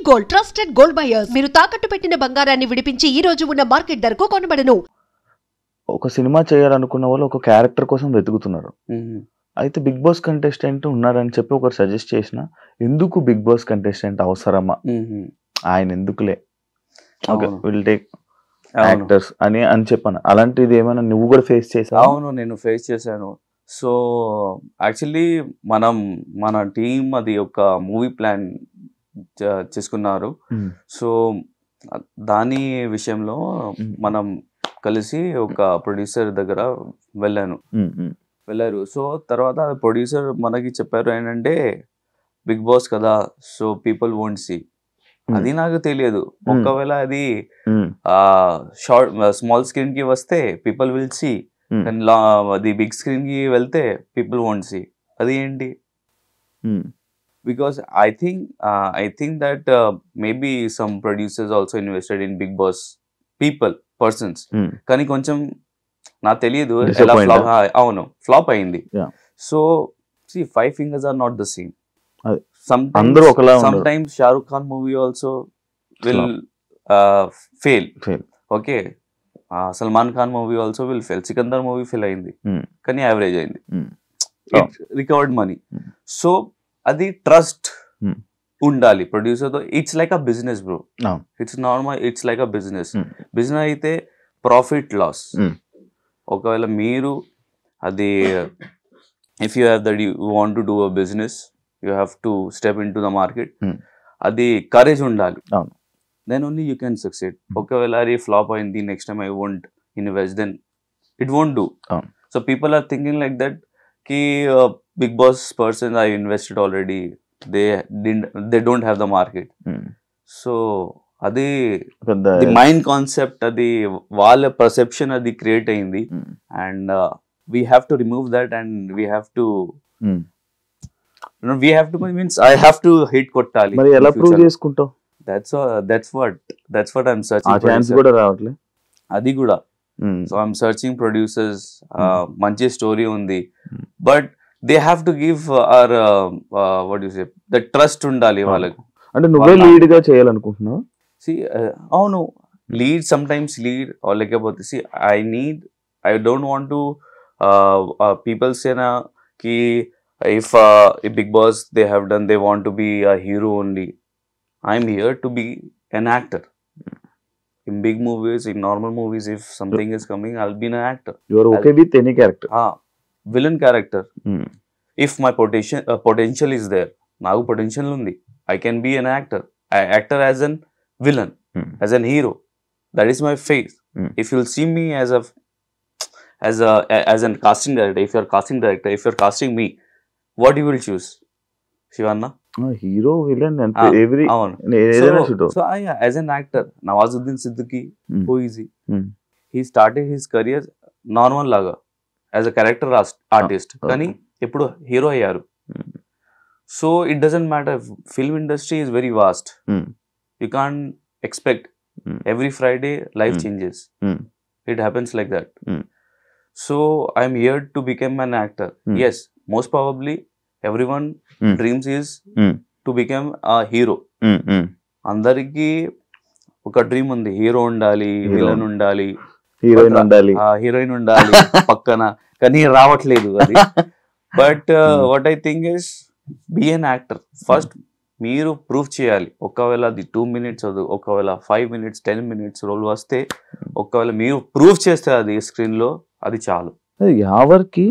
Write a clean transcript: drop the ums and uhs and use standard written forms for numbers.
Gold trusted gold buyers మీరు తాకట్టు పెట్టిన బంగారాన్ని విడిపించి ఈ రోజు ఉన్న మార్కెట్ ధరకు కొనబడను. ఒక సినిమా చేయాలనుకున్న వాళ్ళు ఒక క్యారెక్టర్ కోసం వెతుకుతున్నారు. అయితే బిగ్ బాస్ కంటెస్టెంట్ ఉన్నారని చెప్పి ఒకరు సజెస్ట్ చేసిన, ఎందుకు బిగ్ బాస్ కంటెస్టెంట్ అవసరమా, ఆయన ఎందుకులే, ఓకే విల్ టేక్ యాక్టర్స్ అని చెప్పాను. అలాంటిది ఏమైనా నువ్వు కూడా ఫేస్ చేసావా? అవును, నేను ఫేస్ చేశాను. సో యాక్చువల్లీ మన టీం అది ఒక మూవీ ప్లాన్ చేసుకున్నారు. సో దాని విషయంలో మనం కలిసి ఒక ప్రొడ్యూసర్ దగ్గర వెళ్ళారు. సో తర్వాత ప్రొడ్యూసర్ మనకి చెప్పారు ఏంటంటే, బిగ్ బాస్ కదా, సో పీపుల్ వోంట్ సీ. అది నాకు తెలియదు. ఒకవేళ అది స్మాల్ స్క్రీన్ కి వస్తే పీపుల్ విల్ సీ, కానీ అది బిగ్ స్క్రీన్ కి వెళ్తే పీపుల్ వోంట్ సీ. అది ఏంటి? Because I think that maybe some producers also invested in Bigg Boss persons, కానీ కొంచెం నాకు తెలియదు ఎలా ఫ్లాప్ అయింది. So see, 5 fingers are not the same. Sometimes Shah Rukh Khan movie also will fail. Okay, Salman Khan movie also will fail. Sikandar movie fail అయింది, కానీ average అయింది. It recovered money. So అది trust ఉండాలి producer తో. It's like a business bro. It's normal, it's like a business. Business అయితే profit loss. ఒకవేళ మీరు అది if you have that, you want to do a business, you have to step into the market. అది courage ఉండాలి, then only you can succeed. ఒకవేళ అది flop అయింది, next time I won't invest, then it won't do. So people are thinking like that ki big boss person I invested already, they don't have the market. So అది the mind concept, అది వాళ్ళ perception అది create అయింది. And we have to remove that, and we have to means I have to hit kottali. మరి ఎలా prove చేసుకుంటావ్? that's what I'm searching. ఆ chance కూడా రావట్లే అది కూడా. So I'm searching producers. మంచి స్టోరీ ఉంది, but they have to give our what do you say, the trust ఉండాలి వాళ్ళకి. అంటే నువ్వే లీడ్ గా చేయాలనుకుంటున్నావు? See, అవును, లీడ్, sometimes లీడ్ or లేకపోతే see, I don't want to people say na ki if Big Boss they have done, they want to be a hero only. I'm here to be an actor. In big movies, in normal movies, if something is coming, I'll be an actor. You are okay with any character? Villain character. If my potential is there, nagu potential undi, I can be an actor. Actor as an villain, as an hero. That is my face. If you'll see me as a casting director, if you're casting me, what you will choose? Shivanna? Hero, villain, and every so as an actor, Nawazuddin Siddiqui, who is he? He started his career normal laga as a character artist, kani eppudu hero ayyaru. So it doesn't matter. Film industry is very vast. You can't expect every Friday life changes. It happens like that. So I'm here to become an actor. Yes, most probably everyone dreams is to become a hero. అందరికి ఒక dream ఉంది, hero ఉండాలి, villain ఉండాలి, heroine ఉండాలి పక్కన, కానీ రావట్లేదు అది. But what I think is be an actor first. మీరు ప్రూవ్ చేయాలి. ఒకవేళ అది 2 minutes, ఒకవేళ 5 minutes, 10 minutes రోల్ వస్తే, ఒకవేళ మీరు ప్రూవ్ చేస్తే అది స్క్రీన్ లో, అది చాలు. ఎవరికి